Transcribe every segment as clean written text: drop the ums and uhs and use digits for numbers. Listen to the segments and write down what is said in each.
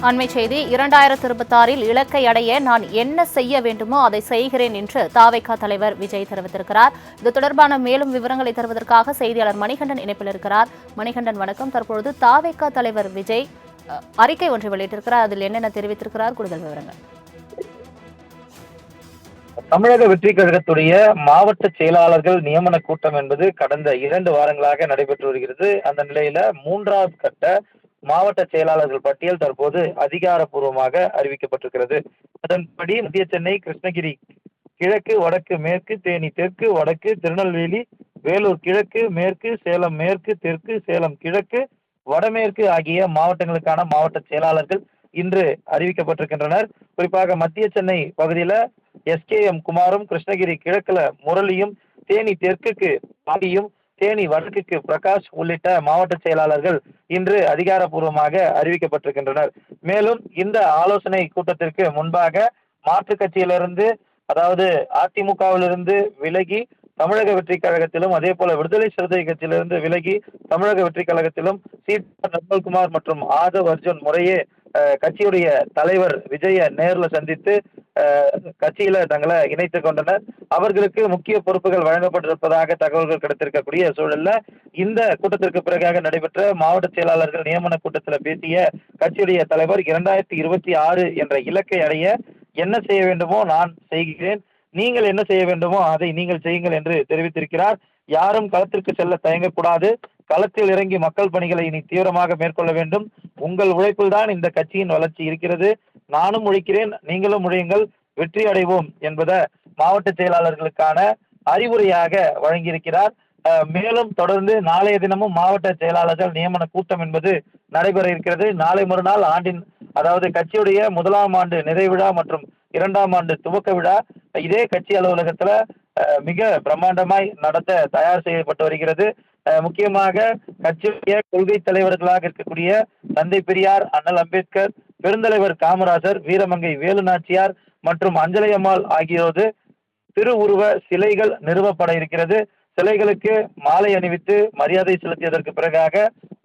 அண்மை செய்தி 2026 இலக்கை அடைய நான் என்ன செய்ய வேண்டுமோ அதை செய்கிறேன் என்று தாவேகா தலைவர் விஜய் தெரிவித்திருக்கிறார். இது தொடர்பான மேலும் விவரங்களை தருவதற்காக செய்தியாளர் மணிகண்டன் இணைப்பில் இருக்கிறார். மணிகண்டன் வணக்கம். தற்பொழுது தாவேகா தலைவர் விஜய் அறிக்கை ஒன்றை வெளியிட்டிருக்கிறார். அதில் என்னென்ன தெரிவித்திருக்கிறார்? கூடுதல் விவரங்கள். தமிழக வெற்றி கழகத்துடைய மாவட்ட செயலாளர்கள் நியமன கூட்டம் என்பது கடந்த 2 வாரங்களாக நடைபெற்று வருகிறது. அந்த நிலையில 3வது கட்ட மாவட்ட செயலாளர்கள் பட்டியல் தற்போது அதிகாரப்பூர்வமாக அறிவிக்கப்பட்டிருக்கிறது. அதன்படி மத்திய சென்னை, கிருஷ்ணகிரி கிழக்கு, வடக்கு, மேற்கு, தேனி தெற்கு, வடக்கு, திருநெல்வேலி, வேலூர் கிழக்கு, மேற்கு, சேலம் மேற்கு, தெற்கு, சேலம் கிழக்கு, வடமேற்கு ஆகிய மாவட்டங்களுக்கான மாவட்ட செயலாளர்கள் இன்று அறிவிக்கப்பட்டிருக்கின்றனர். குறிப்பாக மத்திய சென்னை பகுதியில SKM குமாரும், கிருஷ்ணகிரி கிழக்குல முரளியும், தேனி தெற்குக்கு பாண்டியும், தேனி வடக்குக்கு பிரகாஷ் உள்ளிட்ட மாவட்ட செயலாளர்கள் இன்று அதிகாரப்பூர்வமாக அறிவிக்கப்பட்டிருக்கின்றனர். மேலும் இந்த ஆலோசனை கூட்டத்திற்கு முன்பாக மாற்றுக் கட்சியிலிருந்து, அதாவது அதிமுகவிலிருந்து விலகி தமிழக வெற்றி கழகத்திலும், அதே போல விடுதலை சிறுத்தை கட்சியிலிருந்து விலகி தமிழக வெற்றி கழகத்திலும் நிர்மல்குமார் மற்றும் ஆதவ் அர்ஜுன் முறையே கட்சியுடைய தலைவர் விஜய நேர்ல சந்தித்து கட்சியில தங்களை இணைத்துக் கொண்டனர். அவர்களுக்கு முக்கிய பொறுப்புகள் வழங்கப்பட்டிருப்பதாக தகவல்கள் கிடைத்திருக்கக்கூடிய சூழல்ல இந்த கூட்டத்திற்கு பிறகாக நடைபெற்ற மாவட்ட செயலாளர்கள் நியமன கூட்டத்தில் பேசிய கட்சியுடைய தலைவர் 2026 என்ற இலக்கை அடைய என்ன செய்ய வேண்டுமோ நான் செய்கிறேன், நீங்கள் என்ன செய்ய வேண்டுமோ அதை நீங்கள் செய்யுங்கள் என்று தெரிவித்திருக்கிறார். யாரும் களத்திற்கு செல்ல தயங்கக்கூடாது. களத்தில் இறங்கி மக்கள் பணிகளை இனி தீவிரமாக மேற்கொள்ள வேண்டும். உங்கள் உழைப்பில் தான் இந்த கட்சியின் வளர்ச்சி இருக்கிறது. நானும் உழைக்கிறேன், நீங்களும் உழையுங்கள், வெற்றி அடைவோம் என்பதை மாவட்ட செயலாளர்களுக்கான அறிவுரையாக வழங்கியிருக்கிறார். மேலும் தொடர்ந்து நாளைய தினமும் மாவட்ட செயலாளர்கள் நியமன கூட்டம் என்பது நடைபெற இருக்கிறது. நாளை மறுநாள் ஆண்டின், அதாவது கட்சியுடைய 1ஆம் ஆண்டு நிறைவிழா மற்றும் 2ஆம் ஆண்டு துவக்க விழா இதே கட்சி அலுவலகத்துல மிக பிரம்மாண்டமாய் நடத்த தயார் செய்யப்பட்டு வருகிறது. முக்கியமாக கட்சியுடைய கொள்கை தலைவர்களாக இருக்கக்கூடிய தந்தை பெரியார், அண்ணல் அம்பேத்கர், பெருந்தலைவர் காமராஜர், வீரமங்கை வேலுநாச்சியார் மற்றும் அஞ்சலை அம்மாள் ஆகியோரது திருவுருவ சிலைகள் நிறுவப்பட இருக்கிறது. சிலைகளுக்கு மாலை அணிவித்து மரியாதை செலுத்தியதற்கு பிறகாக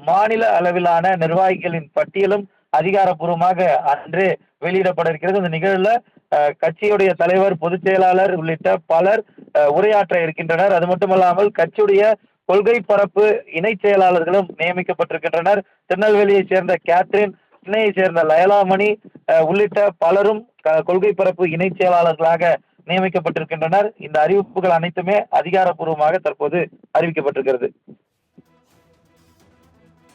மாநில அளவிலான நிர்வாகிகளின் பட்டியலும் அதிகாரப்பூர்வமாக அன்றே வெளியிடப்பட இருக்கிறது. இந்த நிகழ்வுல கட்சியுடைய தலைவர், பொதுச் செயலாளர் உள்ளிட்ட பலர் உரையாற்ற இருக்கின்றனர். அது மட்டுமல்லாமல் கட்சியுடைய கொள்கை பரப்பு இணை செயலாளர்களும் நியமிக்கப்பட்டிருக்கின்றனர். திருநெல்வேலியை சேர்ந்த கேத்ரின், சென்னையை சேர்ந்த லயலாமணி உள்ளிட்ட பலரும் கொள்கை பரப்பு இணை செயலாளர்களாக நியமிக்கப்பட்டிருக்கின்றனர். இந்த அறிவிப்புகள் அனைத்துமே அதிகாரப்பூர்வமாக தற்போது அறிவிக்கப்பட்டிருக்கிறது.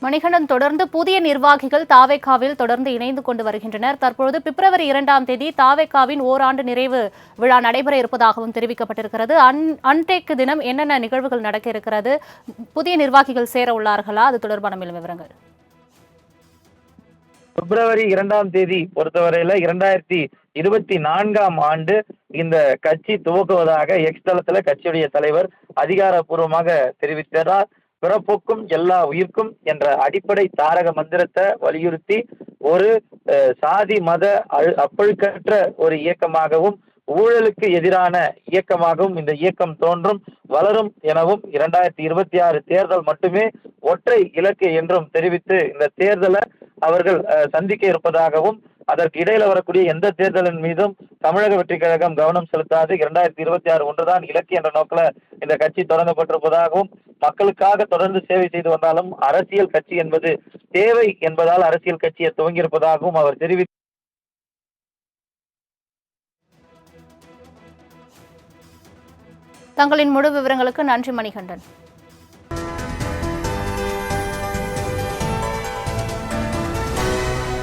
மணிகண்டன், தொடர்ந்து புதிய நிர்வாகிகள் தாவேகாவில் தொடர்ந்து இணைந்து கொண்டு வருகின்றனர். தற்பொழுது பிப்ரவரி 2ஆம் தேதி தாவேகாவின் ஓராண்டு நிறைவு விழா நடைபெற இருப்பதாகவும் தெரிவிக்கப்பட்டிருக்கிறது. அன்றைக்கு தினம் என்னென்ன நிகழ்வுகள் நடக்க இருக்கிறது? புதிய நிர்வாகிகள் சேர உள்ளார்களா? அது தொடர்பான மேலும் விவரங்கள். பிப்ரவரி 2ஆம் தேதி பொறுத்தவரையில 2024ஆம் ஆண்டு இந்த கட்சி துவக்குவதாக எக்ஸ் தளத்துல கட்சியுடைய தலைவர் அதிகாரப்பூர்வமாக தெரிவித்தார். பிறப்புக்கும் எல்லா உயிர்க்கும் என்ற அடிப்படை தாரக மந்திரத்தை வலியுறுத்தி ஒரு சாதி மத அப்பழுக்கற்ற ஒரு இயக்கமாகவும் ஊழலுக்கு எதிரான இயக்கமாகவும் இந்த இயக்கம் தோன்றும், வளரும் எனவும் 2026 தேர்தல் மட்டுமே ஒற்றை இலக்கு என்றும் தெரிவித்து இந்த தேர்தலை அவர்கள் சந்திக்க இருப்பதாகவும், அதற்கு இடையில வரக்கூடிய எந்த தேர்தலின் மீதும் தமிழக வெற்றி கழகம் கவனம் செலுத்தாது, 2026 ஒன்றுதான் இலக்கு என்ற நோக்கில இந்த கட்சி தொடங்கப்பட்டிருப்பதாகவும், மக்களுக்காக தொடர்ந்து சேவை செய்து வந்தாலும் அரசியல் கட்சி என்பது தேவை என்பதால் அரசியல் கட்சியை துவங்கியிருப்பதாகவும் அவர் தெரிவித்தார். தங்களின் முழு விவரங்களுக்கு நன்றி மணிகண்டன்.